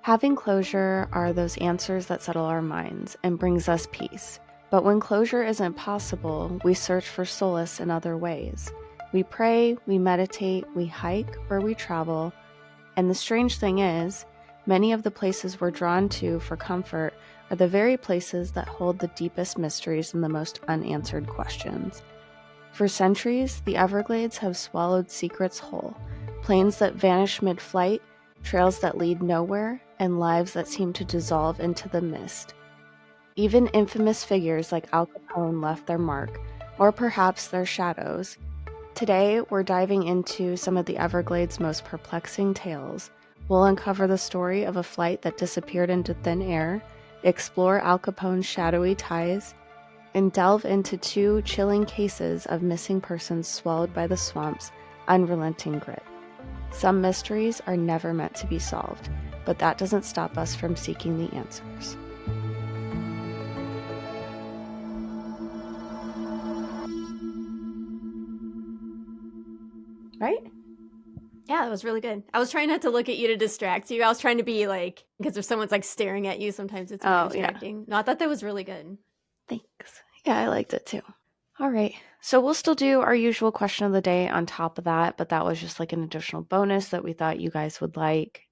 Having closure are those answers that settle our minds and brings us peace. But when closure isn't possible, we search for solace in other ways. We pray, we meditate, we hike, or we travel. And the strange thing is, many of the places we're drawn to for comfort are the very places that hold the deepest mysteries and the most unanswered questions. For centuries, the Everglades have swallowed secrets whole, planes that vanish mid-flight, trails that lead nowhere, and lives that seem to dissolve into the mist. Even infamous figures like Al Capone left their mark, or perhaps their shadows. Today, we're diving into some of the Everglades' most perplexing tales. We'll uncover the story of a flight that disappeared into thin air, explore Al Capone's shadowy ties, and delve into two chilling cases of missing persons swallowed by the swamp's unrelenting grit. Some mysteries are never meant to be solved, but that doesn't stop us from seeking the answers. Right? Yeah, that was really good. I was trying not to look at you to distract you. I was trying to be like, because if someone's like staring at you, sometimes it's more distracting. No, I thought that was really good. Thanks. Yeah, I liked it too. All right. So we'll still do our usual question of the day on top of that, but that was just like an additional bonus that we thought you guys would like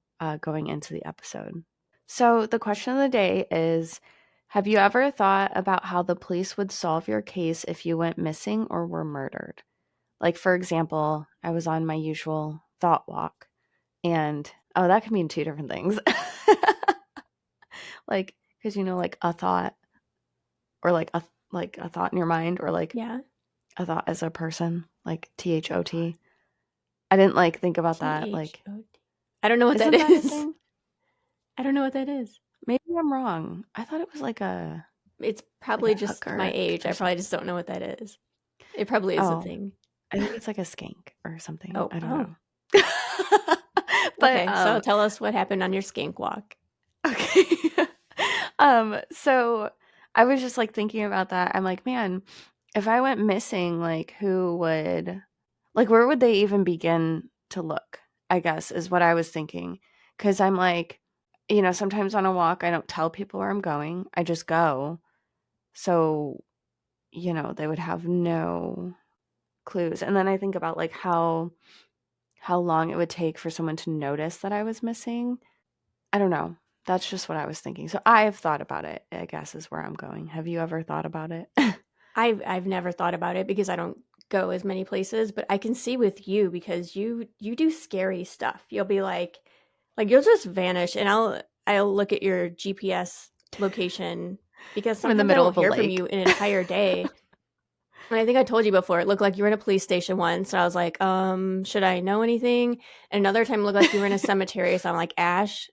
going into the episode. So the question of the day is, have you ever thought about how the police would solve your case if you went missing or were murdered? Like, for example, I was on my usual thought walk and, oh, that could mean two different things. Like, because, like a thought or like a thought in your mind or like a thought as a person, like THOT. I didn't like think about that. Like, I don't know what that is. I don't know what that is. Maybe I'm wrong. I thought it was like a. It's probably like just my age. I probably just don't know what that is. It probably is a thing. I think it's like a skank or something. Oh, I don't know. But okay, so tell us what happened on your skank walk. Okay. So I was just like thinking about that. I'm like, man, if I went missing, like where would they even begin to look? I guess is what I was thinking. Because I'm like, sometimes on a walk, I don't tell people where I'm going. I just go. So, they would have no clues. And then I think about like how long it would take for someone to notice that I was missing. I don't know. That's just what I was thinking. So I've thought about it, I guess, is where I'm going. Have you ever thought about it? I've never thought about it because I don't go as many places, but I can see with you because you do scary stuff. You'll be like you'll just vanish and I'll look at your GPS location because I'm in the middle of a hear lake from you an entire day. And I think I told you before, it looked like you were in a police station once. So I was like, should I know anything? And another time it looked like you were in a cemetery. So I'm like, Ash,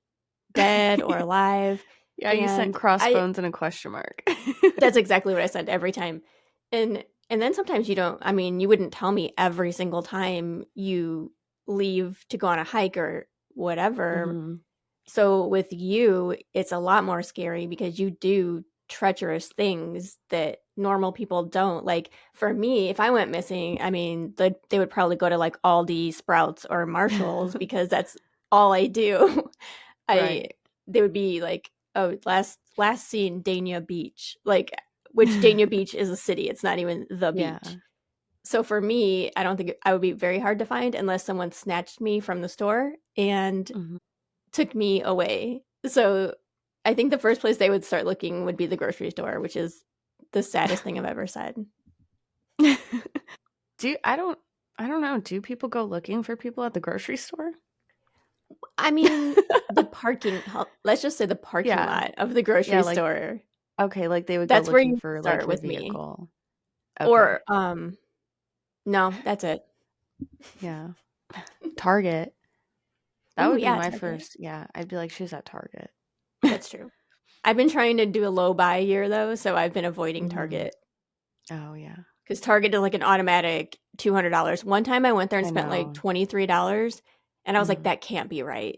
dead or alive? Yeah, you sent crossbones and a question mark. That's exactly what I said every time. And then sometimes you wouldn't tell me every single time you leave to go on a hike or whatever. Mm-hmm. So with you, it's a lot more scary because you do treacherous things that normal people don't. Like for me, if I went missing, they would probably go to like Aldi, Sprouts, or Marshalls because that's all I do. They would be like, oh, last seen Dania Beach, like which Dania Beach is a city. It's not even the beach. So for me, I don't think I would be very hard to find unless someone snatched me from the store and took me away. So I think the first place they would start looking would be the grocery store, which is the saddest thing I've ever said. I don't know. Do people go looking for people at the grocery store? I mean, let's just say the parking lot of the grocery store. Okay, like they would go looking for like your vehicle. Okay. Or no, that's it. Yeah. Target. That would be my Target. first. Yeah, I'd be like, she's at Target. That's true. I've been trying to do a low buy year though, so I've been avoiding Target. Oh yeah. Because Target is like an automatic $200. One time I went there and spent like $23, and I was like, that can't be right.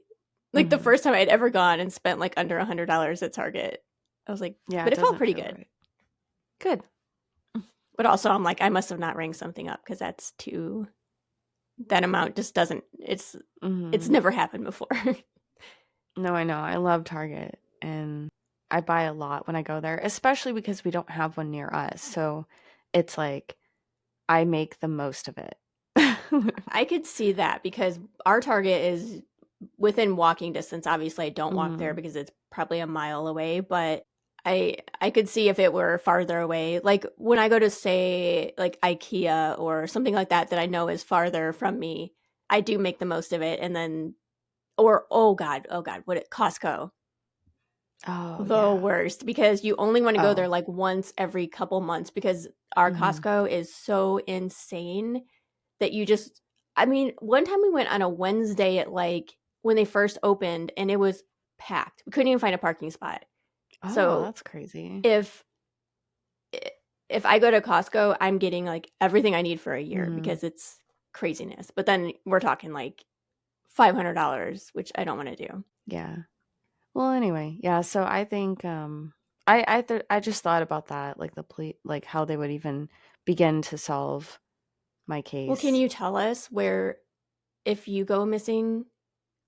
Like the first time I'd ever gone and spent like under $100 at Target. I was like, yeah, but it felt pretty good. Right. Good. But also I'm like, I must have not rang something up because that amount just doesn't, it's never happened before. No, I know. I love Target, and I buy a lot when I go there, especially because we don't have one near us. So it's like I make the most of it. I could see that because our Target is within walking distance. Obviously, I don't walk there Mhm. because it's probably a mile away, but I could see if it were farther away. Like when I go to say like IKEA or something like that I know is farther from me, I do make the most of it and then or oh god, what it Costco. Oh, The yeah. worst because you only want to go there Oh. like once every couple months because our Mhm. Costco is so insane that you just I mean, one time we went on a Wednesday at like when they first opened and it was packed. We couldn't even find a parking spot. Oh, So that's crazy. if if I go to Costco, I'm getting like everything I need for a year Mhm. because it's craziness. But then we're talking like $500, which I don't want to do. Yeah. Well, anyway, yeah, so I think I just thought about that, like the like how they would even begin to solve my Well, can case. you tell us where if you go missing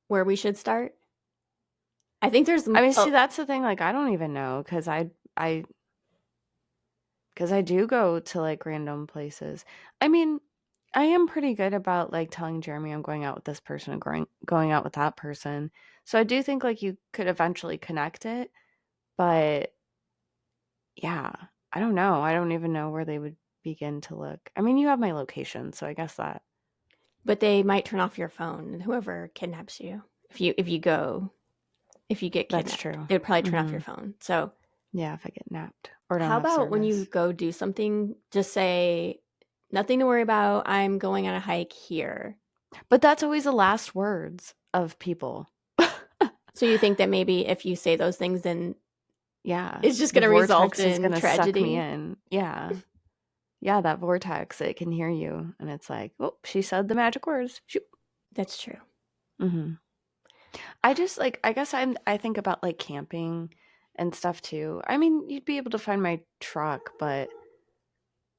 where we should start? I think there's I mean, see, oh, that's the thing, like I don't even know I because I do go to like random places. I mean, I am pretty good about like telling Jeremy I'm going out with this person and going out with that person. So I do think like you could eventually connect it, but yeah, I don't know. I don't even know where they would begin to look. I mean, you have my location, so I guess that but they might turn off your phone, whoever kidnaps you. If you get that's kidnapped, true. they would probably turn off your Mhm. phone. So, Yeah, if I get napped or don't how have about when you service. go do something, just say, nothing to worry about. I'm going on a hike here. But that's always the last words of people. So, you think that maybe if you say those things, then Yeah, it's just the going to result vortex is in gonna suck me tragedy? in. Yeah. Yeah, that vortex, it can hear you, and it's like, "Oh, she said the magic words. Shoot." That's true. Mhm. I just, like I guess I think about, like, camping and stuff too. I mean, you'd be able to find my truck, but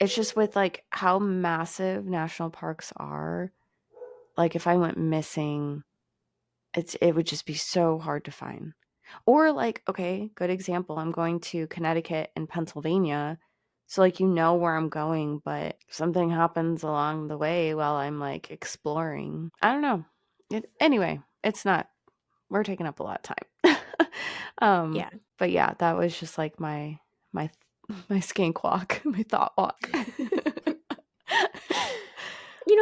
it's just with, like, how massive national parks are, like, if I went missing, it would just be so hard to find. Or, like, okay, good example, I'm going to Connecticut and Pennsylvania, so, like, you know where I'm going, but something happens along the way while I'm, like, exploring. I don't know. Anyway, it's not we're taking up a lot of time. Yeah. But yeah, that was just, like, my my skank walk, my thought walk.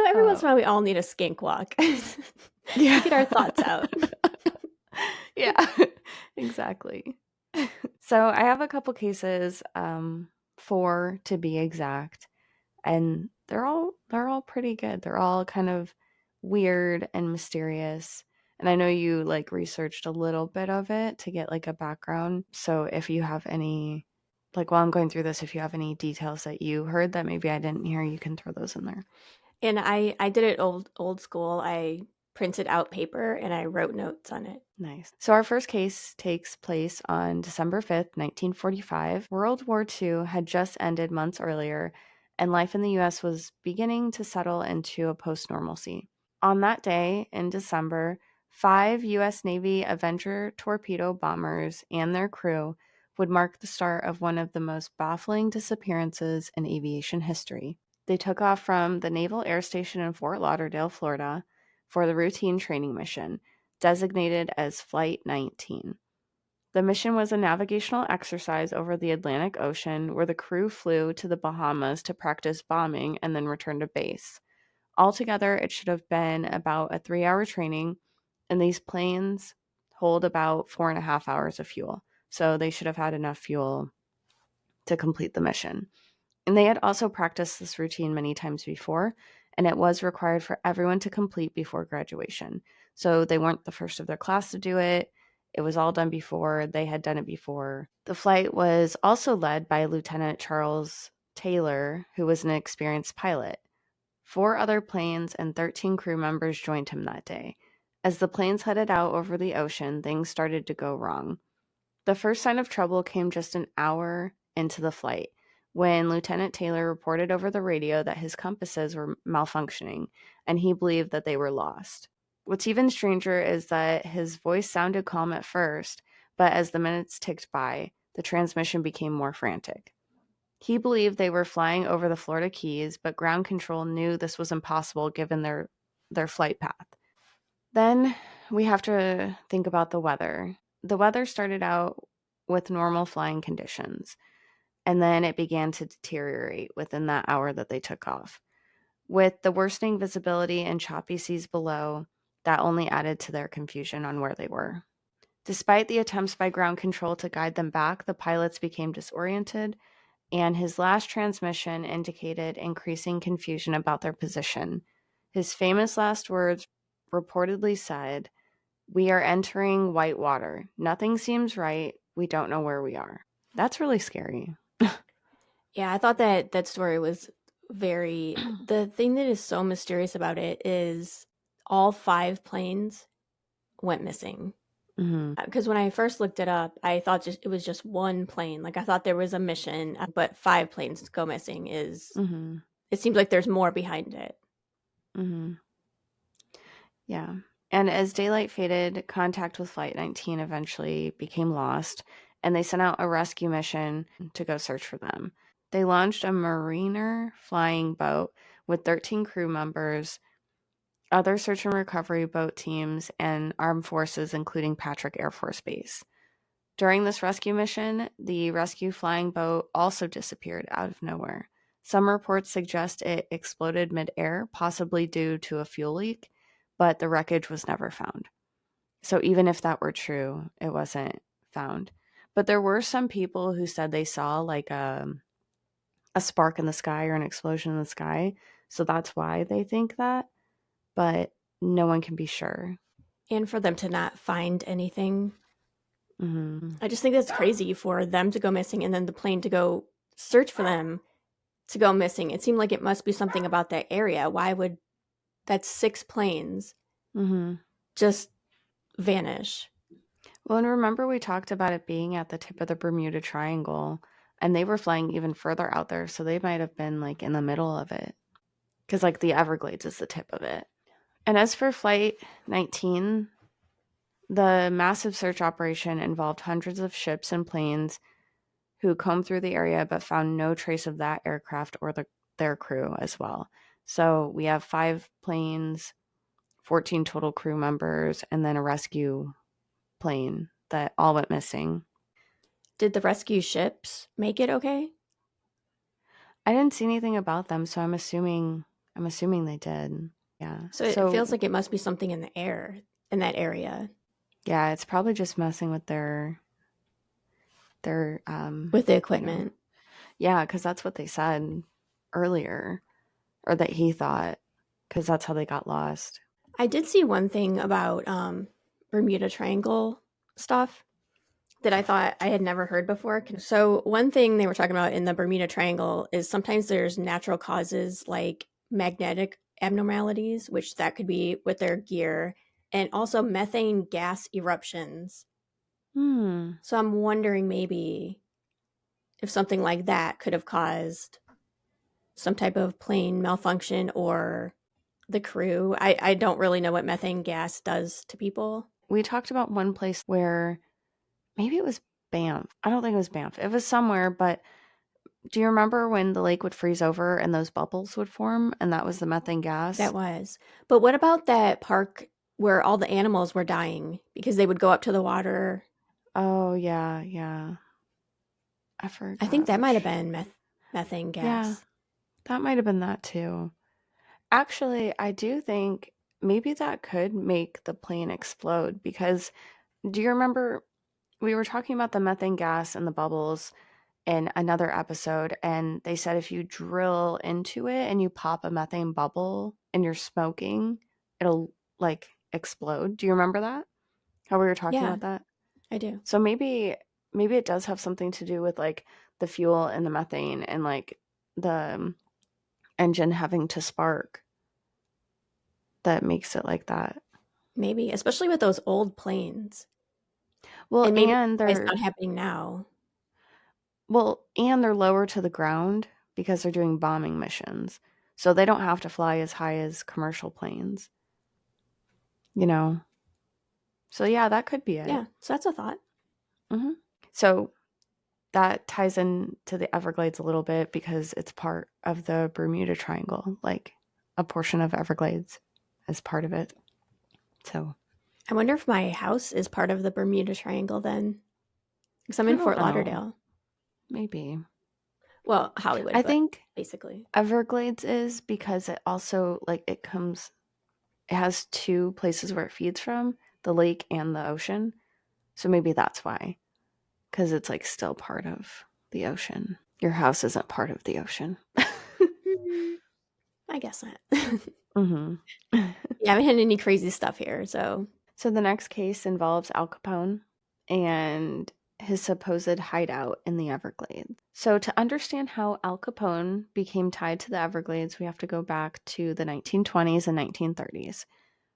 Every once in a Um, while, we all need a skink walk to yeah. get our thoughts out. Yeah, exactly. So I have a couple cases, 4 to be exact, and they're all pretty good. They're all kind of weird and mysterious. And I know you like researched a little bit of it to get like a background. So if you have any like while I'm going through this, if you have any details that you heard that maybe I didn't hear, you can throw those in there. And I did it old school. I printed out paper and I wrote notes on it. Nice. So our first case takes place on December 5th, 1945. World War II had just ended months earlier, and life in the US was beginning to settle into a post normalcy. On that day in December, 5 US Navy Avenger torpedo bombers and their crew would mark the start of one of the most baffling disappearances in aviation history. They took off from the Naval Air Station in Fort Lauderdale, Florida, for the routine training mission designated as Flight 19. The mission was a navigational exercise over the Atlantic Ocean where the crew flew to the Bahamas to practice bombing and then return to base. Altogether, it should have been about a 3 hour training, and these planes hold about 4.5 hours of fuel. So they should have had enough fuel to complete the mission. And they had also practiced this routine many times before, and it was required for everyone to complete before graduation. So they weren't the first of their class to do it. It was all done before. They had done it before. The flight was also led by Lieutenant Charles Taylor, who was an experienced pilot. 4 other planes and 13 crew members joined him that day. As the planes headed out over the ocean, things started to go wrong. The first sign of trouble came just an hour into the flight when Lieutenant Taylor reported over the radio that his compasses were malfunctioning and he believed that they were lost. What's even stranger is that his voice sounded calm at first, but as the minutes ticked by, the transmission became more frantic. He believed they were flying over the Florida Keys, but ground control knew this was impossible given their flight path. Then we have to think about the weather. The weather started out with normal flying conditions, and then it began to deteriorate within that hour that they took off. With the worsening visibility and choppy seas below, that only added to their confusion on where they were. Despite the attempts by ground control to guide them back, the pilots became disoriented, and his last transmission indicated increasing confusion about their position. His famous last words reportedly said, "We are entering white water. Nothing seems right. We don't know where we are." That's really scary. Yeah, I thought that story was very. The thing that is so mysterious about it is all 5 planes went missing. Because when I first looked it up, I thought it was just one plane. Like I thought there was a mission, but 5 planes go missing is. Mm-hmm. It seems like there's more behind it. Mm-hmm. Yeah. And as daylight faded, contact with Flight 19 eventually became lost, and they sent out a rescue mission to go search for them. They launched a Mariner flying boat with 13 crew members, other search and recovery boat teams, and armed forces, including Patrick Air Force Base. During this rescue mission, the rescue flying boat also disappeared out of nowhere. Some reports suggest it exploded midair, possibly due to a fuel leak, but the wreckage was never found. So even if that were true, it wasn't found. But there were some people who said they saw like a spark in the sky or an explosion in the sky. So that's why they think that, but no one can be sure. And for them to not find anything. Mm-hmm. I just think that's crazy for them to go missing and then the plane to go search for them to go missing. It seemed like it must be something about that area. Why would that's 6 planes Mm-hmm. just vanish? Well, and remember we talked about it being at the tip of the Bermuda Triangle, and they were flying even further out there, so they might have been like in the middle of it. Because like the Everglades is the tip of it. And as for Flight 19, the massive search operation involved hundreds of ships and planes who combed through the area but found no trace of that aircraft or their crew as well. So we have 5 planes, 14 total crew members, and then a rescue plane that all went missing. Did the rescue ships make it okay? I didn't see anything about them, so I'm assuming they did. Yeah. So it feels So like it must be something in the air in that area yeah, it's probably just messing with their with the you know. equipment. Yeah, cuz that's what they said earlier, or that he thought, cuz that's how they got lost. I did see one thing about Bermuda Triangle stuff that I thought I had never heard before. So, one thing they were talking about in the Bermuda Triangle is sometimes there's natural causes like magnetic abnormalities, which that could be with their gear, and also methane gas eruptions. Hmm. So, I'm wondering maybe if something like that could have caused some type of plane malfunction or the crew. I don't really know what methane gas does to people. We talked about one place where maybe it was Banff. I don't think it was Banff. It was somewhere, but do you remember when the lake would freeze over and those bubbles would form and that was the methane That gas? was. But what about that park where all the animals were dying because they would go up to the water? Oh, yeah, yeah. I I think forgot that might have which. been methane Yeah, gas. that might have been that too. Actually, I do think maybe that could make the plane explode because do you remember we were talking about the methane gas and the bubbles in another episode, and they said if you drill into it and you pop a methane bubble and you're smoking, it'll like explode. Do you remember that? How we were talking Yeah, about that? I do. So maybe it does have something to do with like the fuel and the methane and like the engine having to spark that makes it like that. Maybe, especially with those old planes. Well, And maybe and it's they're not happening now. lower to the ground because they're doing bombing missions. So they don't have to fly as high as commercial planes. you know. So yeah, that could be it. Yeah, so that's a thought. Mm-hmm. So that ties into the Everglades a little bit because it's part of the Bermuda Triangle, like a portion of Everglades is part of it. So I wonder if my house is part of the Bermuda Triangle then, because I'm I in don't Fort know. Lauderdale. Maybe. Well, Hollywood, I but think basically. Everglades is because it also like it has two places where it feeds from, the lake and the ocean. So maybe that's why. Because it's like still part of the ocean. Your house isn't part of the ocean. I guess not. Mm-hmm. Yeah, I haven't had any crazy stuff here, so. So the next case involves Al Capone and his supposed hideout in the Everglades. So to understand how Al Capone became tied to the Everglades, we have to go back to the 1920s and 1930s.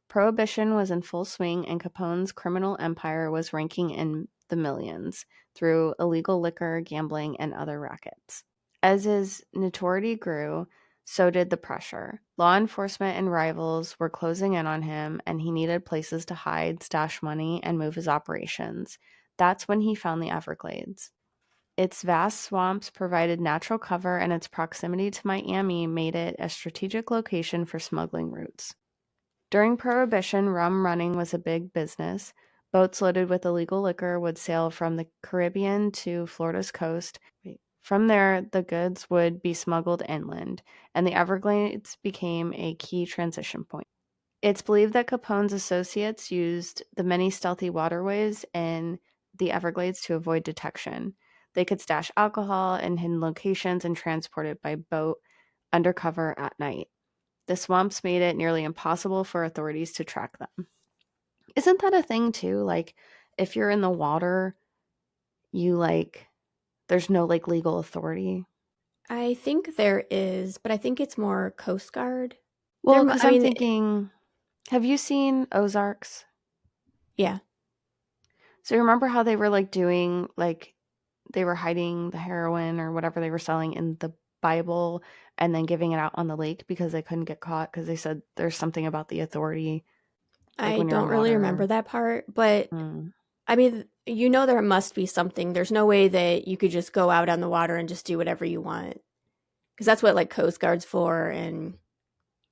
Prohibition was in full swing, and Capone's criminal empire was ranking in the millions through illegal liquor, gambling, and other rackets. As his notoriety grew, so did the pressure. Law enforcement and rivals were closing in on him, and he needed places to hide, stash money, and move his operations. That's when he found the Everglades. Its vast swamps provided natural cover, and its proximity to Miami made it a strategic location for smuggling routes. During Prohibition, rum running was a big business. Boats loaded with illegal liquor would sail from the Caribbean to Florida's coast. From there, the goods would be smuggled inland, and the Everglades became a key transition point. It's believed that Capone's associates used the many stealthy waterways in the Everglades to avoid detection. They could stash alcohol in hidden locations and transport it by boat undercover at night. The swamps made it nearly impossible for authorities to track them. Isn't that a thing too? Like, if you're in the water, you like, there's no like legal authority. I think there is, but I think it's more Coast Guard. Well, because I I'm mean, thinking, have you seen Ozarks? yeah, So you remember how they were like doing, like, they were hiding the heroin or whatever they were selling in the Bible and then giving it out on the lake because they couldn't get caught because they said there's something about the authority, like I when you're don't on really remember water. that part, but Mm. I mean, there must be something. There's no way that you could just go out on the water and just do whatever you want. Because that's what like Coast Guard's for and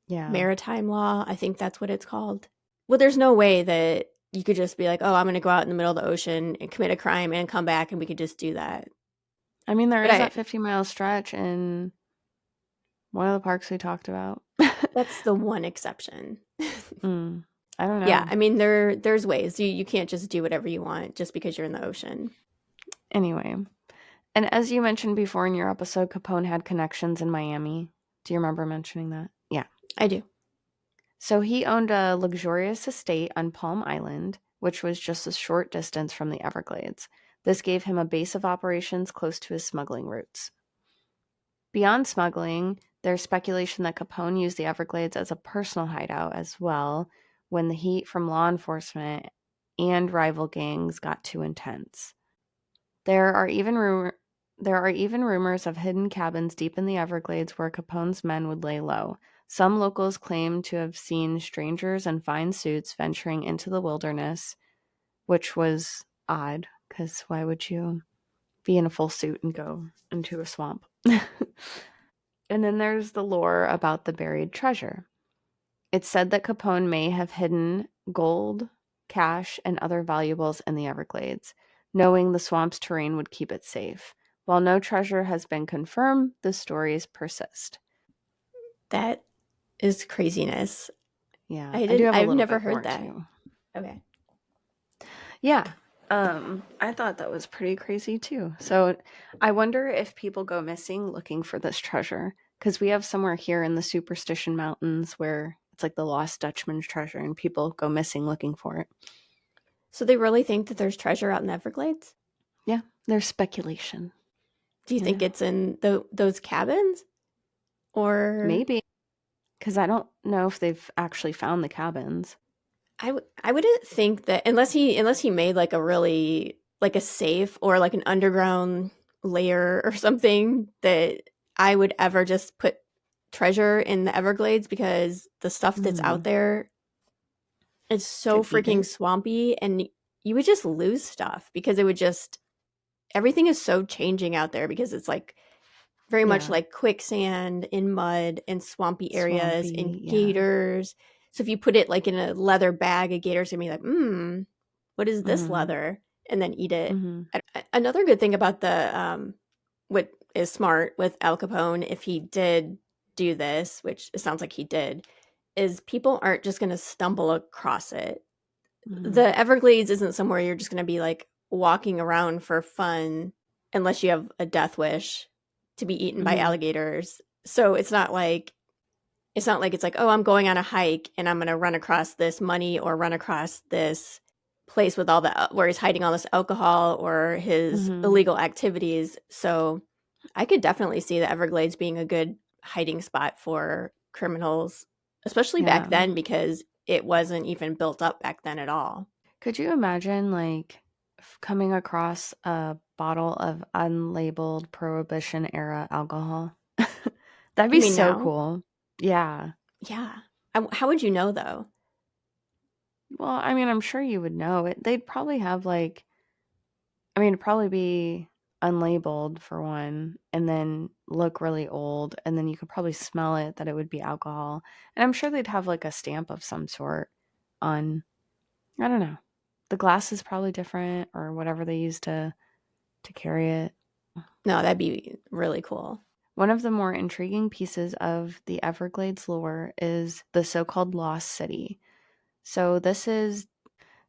Yeah. maritime law. I think that's what it's called. Well, there's no way that you could just be like, oh, I'm going to go out in the middle of the ocean and commit a crime and come back and we could just do that. I mean, there But is that 50-mile stretch in one of the parks we talked about. that's the one exception. Mm, I don't Yeah, know. I mean there's ways. You can't just do whatever you want just because you're in the ocean. Anyway, and as you mentioned before in your episode, Capone had connections in Miami. Do you remember mentioning that? Yeah. I do. So he owned a luxurious estate on Palm Island, which was just a short distance from the Everglades. This gave him a base of operations close to his smuggling routes. Beyond smuggling, there's speculation that Capone used the Everglades as a personal hideout as well when the heat from law enforcement and rival gangs got too intense. There are even rumors of hidden cabins deep in the Everglades where Capone's men would lay low. Some locals claim to have seen strangers in fine suits venturing into the wilderness, which was odd because why would you be in a full suit and go into a swamp? And then there's the lore about the buried treasure. It's said that Capone may have hidden gold, cash, and other valuables in the Everglades, knowing the swamp's terrain would keep it safe. While no treasure has been confirmed, the stories persist. That is craziness. Yeah, I do have a I've little never bit heard more that. too. Okay. Yeah, I thought that was pretty crazy too. So I wonder if people go missing looking for this treasure because we have somewhere here in the Superstition Mountains where it's like the Lost Dutchman's treasure and people go missing looking for it. So they really think that there's treasure out in the Everglades? Yeah, there's speculation. Do you You think know, it's in those cabins? Or maybe because I don't know if they've actually found the cabins. I wouldn't think that unless he made like a really like a safe or like an underground layer or something that I would ever just put treasure in the Everglades because the stuff that's out Mm. there It's so freaking swampy, and you would just lose stuff because it would just everything is so changing out there because it's like very much like quicksand in mud and swampy areas and gators. So if you put it like in a leather bag, a gator's gonna be like, what is this leather? And then eat it. Another good thing about the what is smart with Al Capone, if he did do this, which it sounds like he did, is people aren't just gonna stumble across it. The Everglades isn't somewhere you're just gonna be like walking around for fun unless you have a death wish to be eaten by alligators. So it's like, oh, I'm going on a hike and I'm going to run across this money or run across this place with all the where he's hiding all this alcohol or his illegal activities. So I could definitely see the Everglades being a good hiding spot for criminals, especially back then because it wasn't even built up back then at all. Could you imagine like coming across a bottle of unlabeled Prohibition era alcohol? That'd be so cool. Yeah. Yeah. How would you know though? Well, I mean, I'm sure you would know it. They'd probably have like, I mean, it'd probably be unlabeled for one, and then look really old, and then you could probably smell it that it would be alcohol. And I'm sure they'd have like a stamp of some sort on, I don't know. The glass is probably different or whatever they use to carry it. No, that'd be really cool. One of the more intriguing pieces of the Everglades lore is the so-called Lost City. So the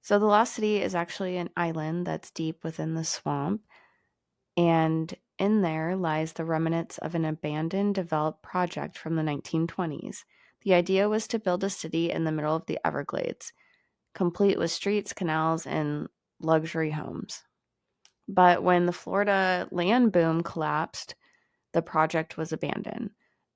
Lost City is actually an island that's deep within the swamp, and in there lies the remnants of an abandoned developed project from the 1920s. The idea was to build a city in the middle of the Everglades, complete with streets, canals, and luxury homes. But when the Florida land boom collapsed, the project was abandoned.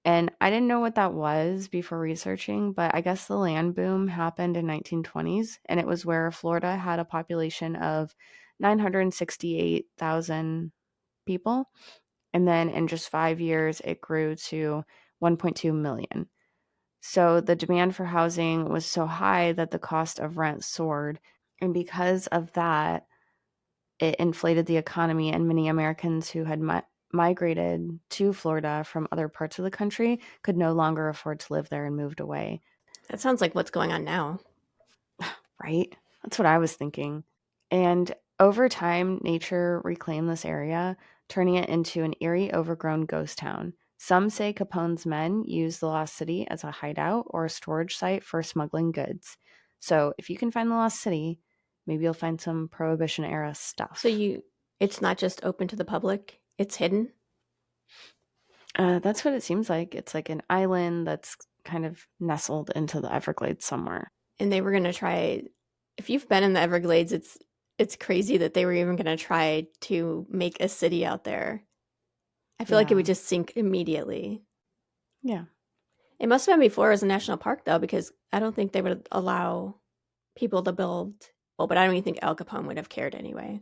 And I didn't know what that was before researching, but I guess the land boom happened in 1920s, and it was where Florida had a population of 968,000 people. And then in just 5 years, it grew to 1.2 million. So the demand for housing was so high that the cost of rent soared. And because of that, it inflated the economy, and many Americans who had migrated to Florida from other parts of the country could no longer afford to live there and moved away. That sounds like what's going on now. Right? That's what I was thinking. And over time, nature reclaimed this area, turning it into an eerie, overgrown ghost town. Some say Capone's men used the Lost City as a hideout or a storage site for smuggling goods. So if you can find the Lost City, maybe you'll find some Prohibition era stuff. So it's not just open to the public, it's hidden? That's what it seems like. It's like an island that's kind of nestled into the Everglades somewhere. And they were going to try, if you've been in the Everglades, it's crazy that they were even going to try to make a city out there. I feel like it would just sink immediately. Yeah. It must have been before it was a national park, though, because I don't think they would allow people to build. Well, but I don't even think Al Capone would have cared anyway.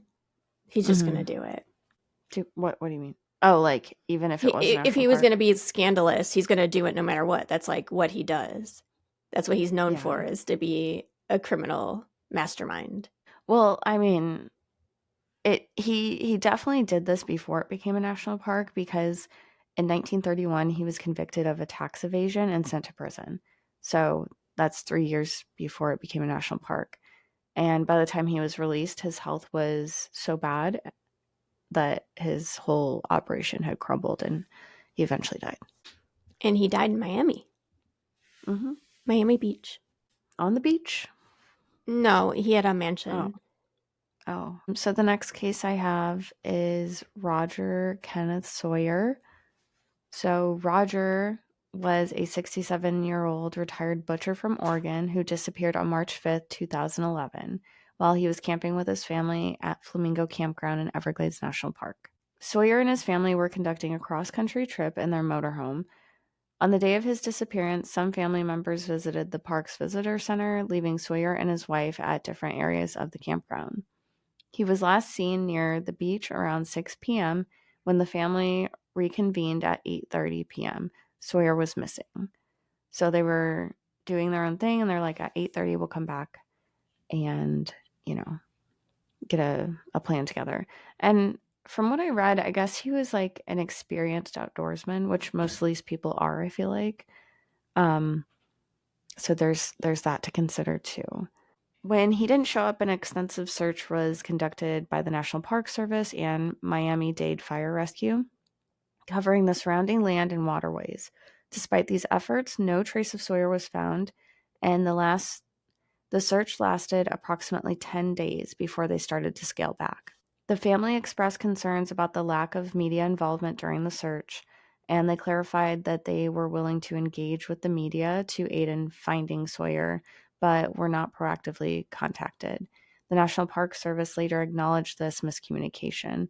He's just going to do it. What do you mean? Oh, like even if it was if he was going to be scandalous, he's going to do it no matter what. That's like what he does. That's what he's known for, is to be a criminal mastermind. Well, I mean, he definitely did this before it became a national park, because in 1931 he was convicted of a tax evasion and sent to prison. So that's 3 years before it became a national park. And by the time he was released, his health was so bad that his whole operation had crumbled, and he eventually died. And he died in Miami. Mm-hmm. Miami Beach. On the beach? No, he had a mansion. Oh. So the next case I have is Roger Kenneth Sawyer. So Roger was a 67-year-old retired butcher from Oregon who disappeared on March 5th, 2011, while he was camping with his family at Flamingo Campground in Everglades National Park. Sawyer and his family were conducting a cross-country trip in their motorhome. On the day of his disappearance, some family members visited the park's visitor center, leaving Sawyer and his wife at different areas of the campground. He was last seen near the beach around 6 p.m. When the family reconvened at 8:30 p.m., Sawyer was missing. So they were doing their own thing, and they're like, at 8:30 we'll come back. and, get a plan together. And from what I read, I guess he was like an experienced outdoorsman, which most of these people are, I feel like. Um, so there's that to consider too. When he didn't show up, an extensive search was conducted by the National Park Service and Miami-Dade Fire Rescue, covering the surrounding land and waterways. Despite these efforts, no trace of Sawyer was found, and the search lasted approximately 10 days before they started to scale back. The family expressed concerns about the lack of media involvement during the search, and they clarified that they were willing to engage with the media to aid in finding Sawyer, but were not proactively contacted. The National Park Service later acknowledged this miscommunication,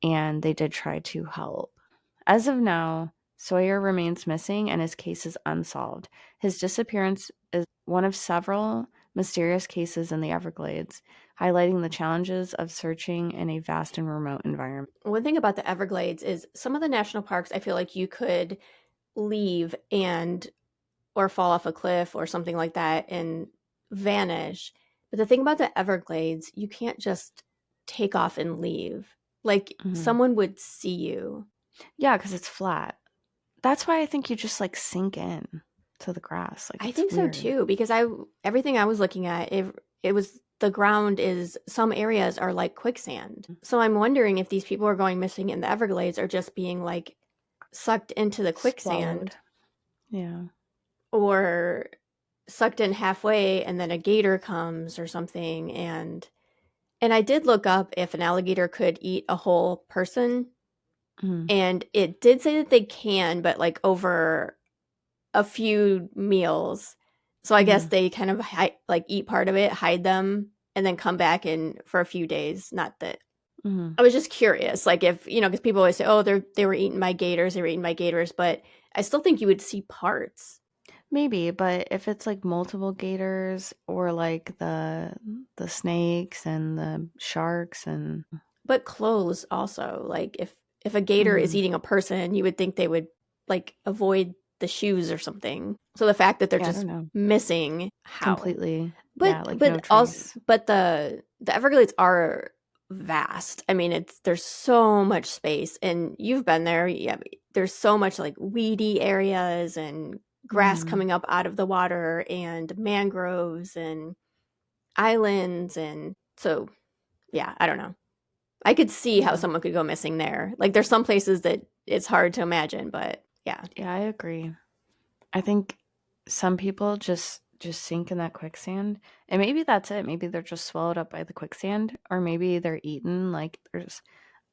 and they did try to help. As of now, Sawyer remains missing and his case is unsolved. His disappearance is one of several mysterious cases in the Everglades, highlighting the challenges of searching in a vast and remote environment. One thing about the Everglades is some of the national parks, I feel like you could leave and or fall off a cliff or something like that and vanish. But the thing about the Everglades, you can't just take off and leave. Like Mhm. someone would see you. Yeah, because it's flat. That's why I think you just like sink in to the grass. Like I it's think so weird. too because I everything I was looking at, it was the ground is some areas are like quicksand. So I'm wondering if these people are going missing in the Everglades are just being like sucked into the Swallowed. quicksand Yeah. or sucked in halfway and then a gator comes or something and I did look up if an alligator could eat a whole person Mhm. and it did say that they can but like over a few meals. So I guess Mhm. they kind of like eat part of it, hide them and then come back in for a few days. Not that Mhm. I was just curious like if, cuz people always say oh they were eaten by gators, they were eaten by gators, but I still think you would see parts. Maybe, but if it's like multiple gators or like the snakes and the sharks and But clothes also, like if a gator is Mhm. eating a person, you would think they would like avoid the shoes or something. So the fact that they're Yeah, I just don't know. missing how? Completely. But Yeah, like no but also trace. but the Everglades are vast. I mean, there's so much space and you've been there. Yeah, there's so much like weedy areas and grass Mhm. coming up out of the water and mangroves and islands and so yeah, I don't know. I could see how Yeah. someone could go missing there. Like there's some places that it's hard to imagine, but yeah. Yeah, I agree. I think some people just sink in that quicksand, and maybe that's it. Maybe they're just swallowed up by the quicksand, or maybe they're eaten. Like there's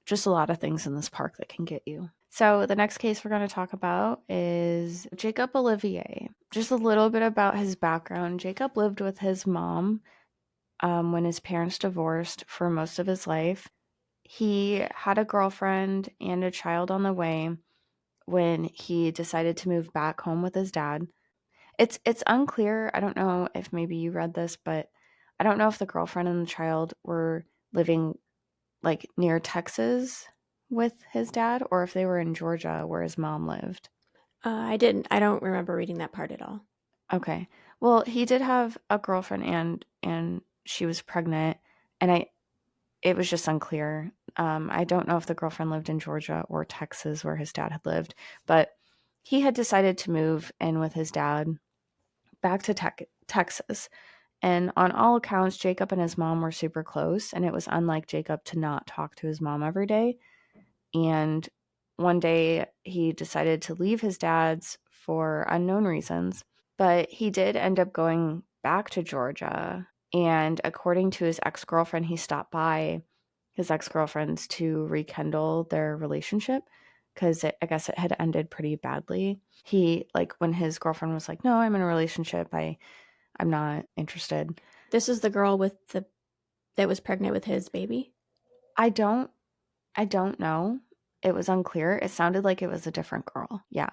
just a lot of things in this park that can get you. So the next case we're going to talk about is Jacob Olivier. Just a little bit about his background. Jacob lived with his mom when his parents divorced for most of his life. He had a girlfriend and a child on the way when he decided to move back home with his dad. It's unclear. I don't know if maybe you read this, but I don't know if the girlfriend and the child were living like near Texas with his dad or if they were in Georgia where his mom lived. I don't remember reading that part at all. Okay. Well, he did have a girlfriend and she was pregnant and I it was just unclear. I don't know if the girlfriend lived in Georgia or Texas where his dad had lived, but he had decided to move in with his dad back to Texas. And on all accounts, Jacob and his mom were super close, and it was unlike Jacob to not talk to his mom every day. And one day he decided to leave his dad's for unknown reasons, but he did end up going back to Georgia. And according to his ex girlfriend, he stopped by his ex girlfriend's to rekindle their relationship because I guess it had ended pretty badly. He, like, when his girlfriend was like, no, I'm in a relationship, I'm not interested. This is the girl with the that was pregnant with his baby. I don't I don't know. It was unclear. It sounded like it was a different girl. Yeah.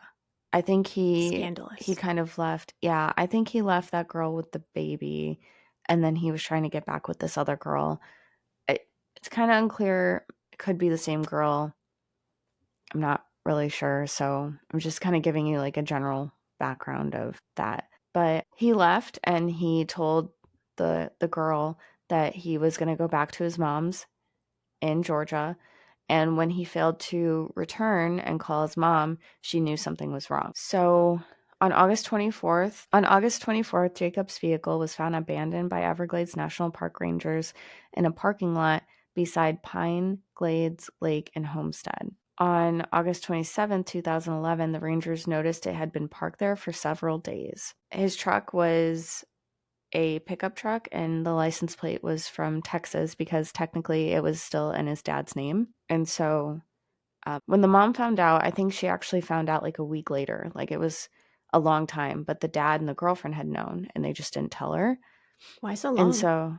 I think he Scandalous. kind of left. Yeah, I think he left that girl with the baby and then he was trying to get back with this other girl. It, it's kind of unclear. It could be the same girl. I'm not really sure. So I'm just kind of giving you like a general background of that. But he left and he told the girl that he was going to go back to his mom's in Georgia. And when he failed to return and call his mom, she knew something was wrong. So on August 24th, Jacob's vehicle was found abandoned by Everglades National Park rangers in a parking lot beside Pine Glades Lake and Homestead. On August 27th, 2011, the rangers noticed it had been parked there for several days. His truck was a pickup truck, and the license plate was from Texas because technically it was still in his dad's name. And so when the mom found out, I think she actually found out like a week later. Like it was a long time, but the dad and the girlfriend had known and they just didn't tell her. Why so And long? so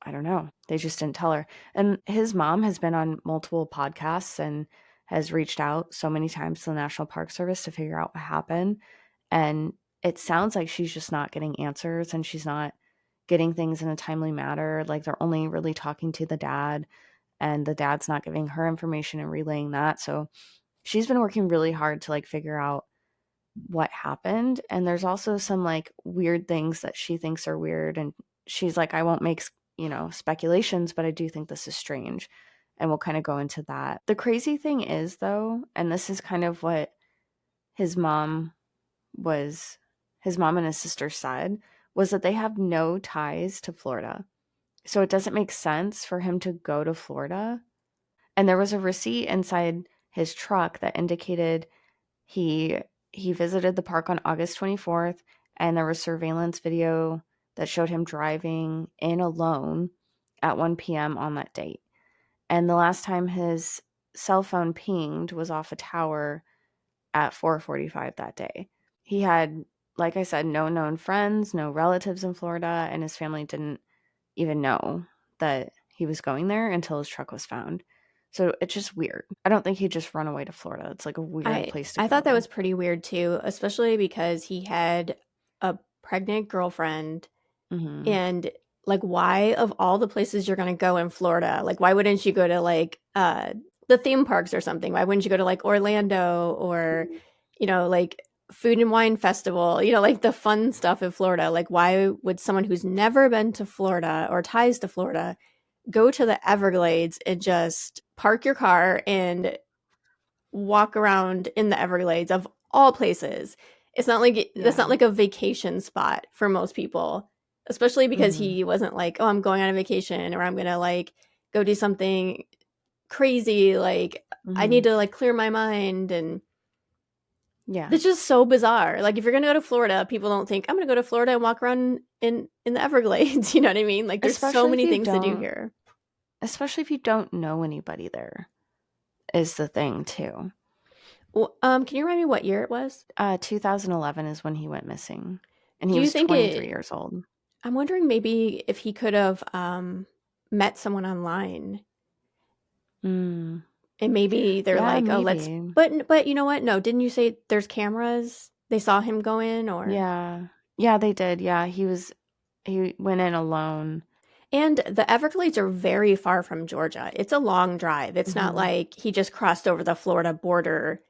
I don't know. They just didn't tell her. And his mom has been on multiple podcasts and has reached out so many times to the National Park Service to figure out what happened. And it sounds like she's just not getting answers and she's not getting things in a timely manner. Like they're only really talking to the dad and the dad's not giving her information and relaying that. So she's been working really hard to like figure out what happened. And there's also some like weird things that she thinks are weird. And she's like, I won't make, speculations, but I do think this is strange. And we'll kind of go into that. The crazy thing is, though, and this is kind of what his mom was, his mom and his sister said, was that they have no ties to Florida. So it doesn't make sense for him to go to Florida. And there was a receipt inside his truck that indicated he he visited the park on August 24th, and there was surveillance video that showed him driving in alone at 1 p.m. on that date. And the last time his cell phone pinged was off a tower at 4:45 that day. He had, like I said, no known friends, no relatives in Florida, and his family didn't even know that he was going there until his truck was found. So it's just weird. I don't think he'd just run away to Florida. It's like a weird I place to I thought that go. was pretty weird too, especially because he had a pregnant girlfriend. Mhm. And like, why of all the places you're gonna go in Florida, like why wouldn't you go to like the theme parks or something? Why wouldn't you go to like Orlando or like food and wine festival, like the fun stuff in Florida? Like why would someone who's never been to Florida or ties to Florida go to the Everglades and just park your car and walk around in the Everglades of all places? It's not like that's not Yeah. like a vacation spot for most people, especially because Mhm. he wasn't like, "Oh, I'm going on a vacation," or "I'm gonna like go do something crazy." Like, I need Mhm. to like clear my mind, and Yeah. it's just so bizarre. Like, if you're gonna go to Florida, people don't think I'm gonna go to Florida and walk around in the Everglades. You know what I mean? Like, there's so Especially if many you things to do don't here. especially if you don't know anybody there is the thing too. Well, can you remind me what year it was? 2011 is when he went missing, and he Do you was think 23 it years old. I'm wondering maybe if he could have met someone online, Mm. and maybe they're Yeah, like, "Oh, let's." maybe. But you know what? No, didn't you say there's cameras? They saw him go in, or Yeah. Yeah, they did. Yeah, he went in alone. and the Everglades are very far from Georgia. It's a long drive. It's not Mhm. like he just crossed over the Florida border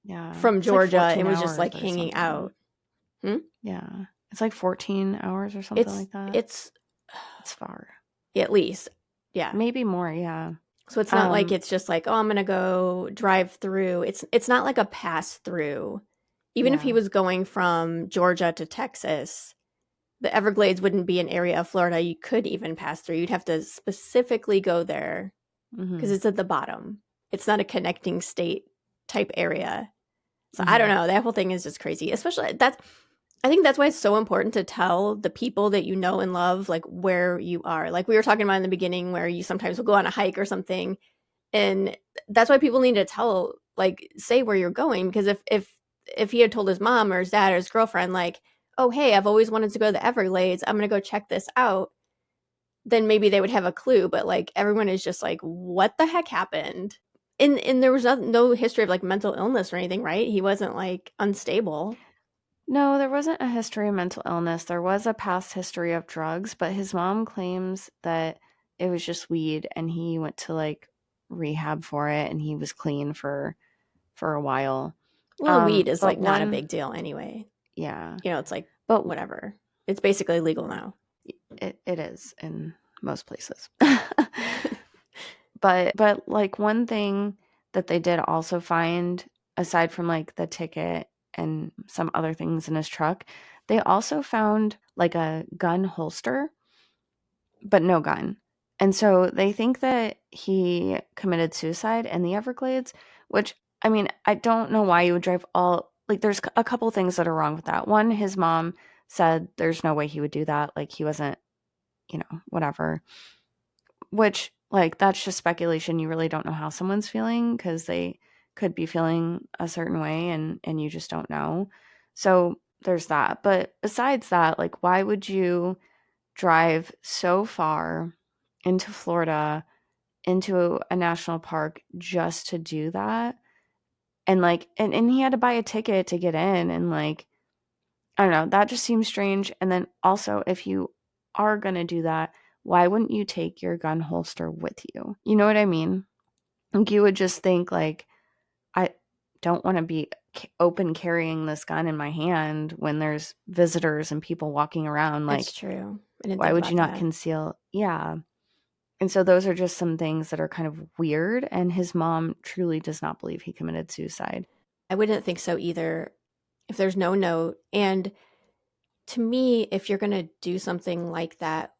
Yeah. from It's like Georgia 14 and was just hours like or hanging something. out. Hmm? Yeah. It's like 14 hours or something It's like that. it's It's far. at least, yeah. Maybe more, yeah. So it's not like Um, it's just like, oh, I'm gonna go drive through. It's not like a pass through. Even if he yeah. was going from Georgia to Texas, the Everglades wouldn't be an area of Florida you could even pass through. You'd have to specifically go there because Mhm. it's at the bottom. It's not a connecting state type area. So I don't Mhm. know. That whole thing is just crazy. Especially that's I think that's why it's so important to tell the people that you know and love like where you are. Like we were talking about in the beginning where you sometimes will go on a hike or something, and that's why people need to tell like say where you're going, because if he had told his mom or his dad or his girlfriend like, "Oh, hey, I've always wanted to go to the Everglades. I'm going to go check this out." Then maybe they would have a clue, but like everyone is just like, "What the heck happened?" And there was no history of like mental illness or anything, right? He wasn't like unstable. No, there wasn't a history of mental illness. There was a past history of drugs, but his mom claims that it was just weed and he went to like rehab for it and he was clean for a while. Well, weed is But like not a one big deal anyway. yeah. It's like But whatever. It's basically legal now. It is in most places. But like one thing that they did also find, aside from like the ticket and some other things in his truck, they also found like a gun holster, but no gun. And so they think that he committed suicide in the Everglades, which, I mean, I don't know why you would drive all, like, there's a couple things that are wrong with that. One, his mom said there's no way he would do that. Like, he wasn't, whatever. Which, like, that's just speculation. You really don't know how someone's feeling because they could be feeling a certain way and you just don't know. So there's that. But besides that, like, why would you drive so far into Florida, into a national park just to do that? And like, and he had to buy a ticket to get in. And like, I don't know, that just seems strange. And then also, if you are going to do that, why wouldn't you take your gun holster with you? You know what I mean? Like, you would just think, like, I don't want to be open carrying this gun in my hand when there's visitors and people walking around. That's Like, true. I didn't why think would you about not that. conceal? Yeah. And so those are just some things that are kind of weird. And his mom truly does not believe he committed suicide. I wouldn't think so either if there's no note. And to me, if you're going to do something like that,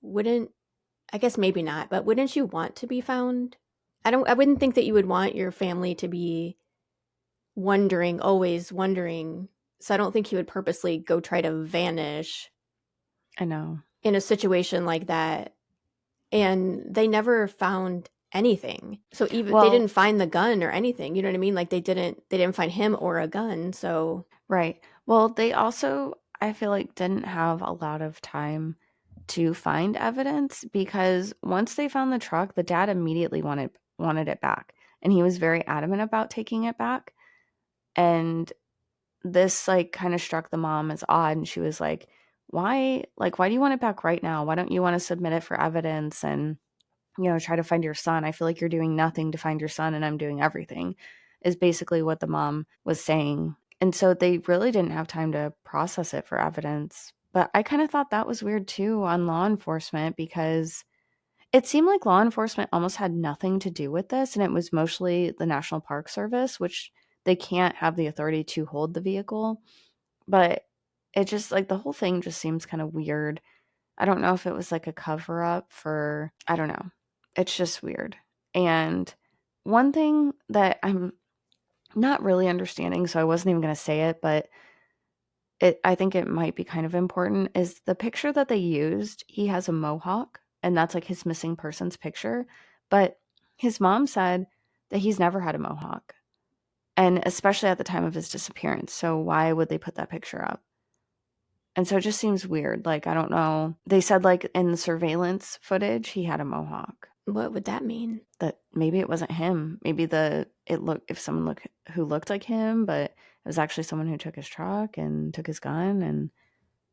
I guess maybe not, but wouldn't you want to be found? I wouldn't think that you would want your family to be wondering, always wondering. So I don't think he would purposely go try to vanish I know. in a situation like that. And they never found anything. So even they didn't Well, find the gun or anything. You know what I mean? Like they didn't find him or a gun. So right. Well, they also, I feel like, didn't have a lot of time to find evidence because once they found the truck, the dad immediately wanted it back. And he was very adamant about taking it back. And this like kind of struck the mom as odd. And she was why do you want it back right now? Why don't you want to submit it for evidence and, try to find your son? I feel like you're doing nothing to find your son and I'm doing everything, is basically what the mom was saying. And so they really didn't have time to process it for evidence. But I kind of thought that was weird too on law enforcement because it seemed like law enforcement almost had nothing to do with this. And it was mostly the National Park Service, which they can't have the authority to hold the vehicle. But it just like the whole thing just seems kind of weird. I don't know if it was like a cover up for, I don't know. It's just weird. And one thing that I'm not really understanding, so I wasn't even going to say it, but I think it might be kind of important, is the picture that they used. He has a mohawk, and that's like his missing persons picture. But his mom said that he's never had a mohawk, and especially at the time of his disappearance. So why would they put that picture up? And so it just seems weird. Like, I don't know. They said, like, in the surveillance footage, he had a mohawk. what would that mean? That maybe it wasn't him. Maybe if someone who looked like him, but it was actually someone who took his truck and took his gun and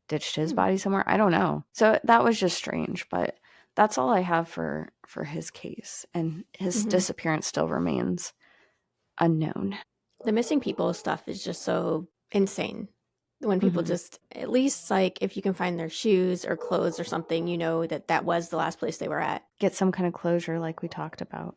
ditched his Hmm. body somewhere. I don't know. So that was just strange, but that's all I have for his case. And his Hmm. disappearance still remains unknown. The missing people stuff is just so insane. When people Hmm. just, at least like if you can find their shoes or clothes or something, you know that that was the last place they were at. Get some kind of closure like we talked about.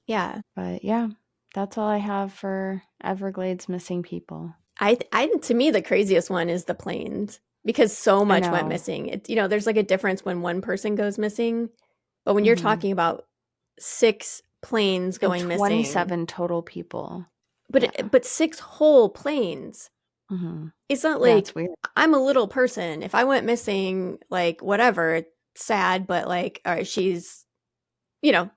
Yeah. But yeah, that's all I have for Everglades missing people. To me, the craziest one is the planes because so I much went know. missing. There's like a difference when one person goes missing, but when you're Hmm. talking about 6 planes And going missing, 27 total people. Yeah. but 6 whole planes. Hmm. It's not Yeah, it's like weird. I'm a little person. If I went missing, like whatever, it's sad, but like, all right, she's,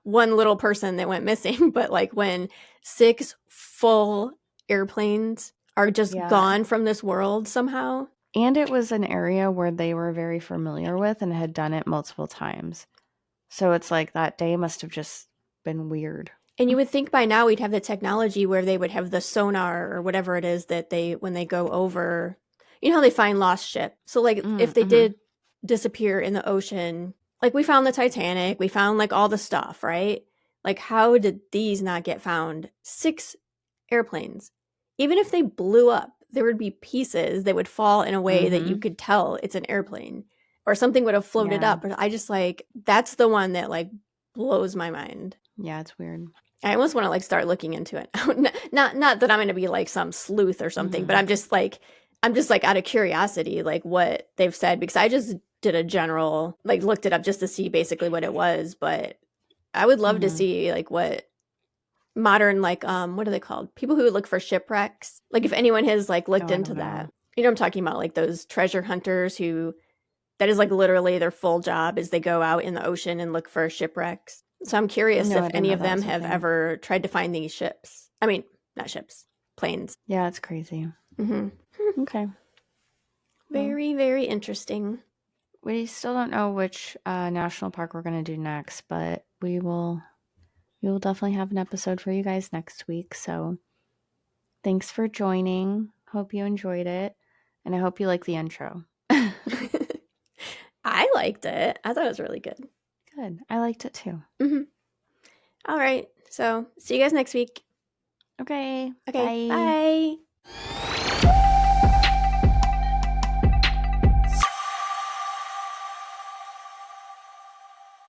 one little person that went missing. But like when 6 full airplanes are just Yeah. gone from this world somehow. And it was an area where they were very familiar with and had done it multiple times. So it's like that day must have just been weird. And you would think by now we'd have the technology where they would have the sonar or whatever it is that when they go over, how they find lost ship. So like if they Mm-hmm. did disappear in the ocean, like we found the Titanic, we found like all the stuff, right? Like how did these not get found? 6 airplanes. Even if they blew up, there would be pieces that would fall in a way that you Mm-hmm. could tell it's an airplane. or something would have floated Yeah. up. But I just like, that's the one that like blows my mind. Yeah, it's weird. I almost want to like start looking into it. Not that I'm going to be like some sleuth or something, but I'm just like out of curiosity, like what they've said, because I just did a general, like looked it up just to see basically what it was. But I would love to see like what modern, like, what are they called? People who look for shipwrecks. Like if anyone has like looked into that, you know what I'm talking about? Like those treasure hunters who, that is like literally their full job is they go out in the ocean and look for shipwrecks. So I'm curious if any of them have ever tried to find these ships. I mean, not ships, planes. Yeah, it's crazy. Okay. Very, very interesting. We still don't know which national park we're going to do next, but we will definitely have an episode for you guys next week. So thanks for joining. Hope you enjoyed it. And I hope you like the intro. I liked it. I thought it was really good. Good. I liked it too. All right. So see you guys next week. Okay. Okay. Bye.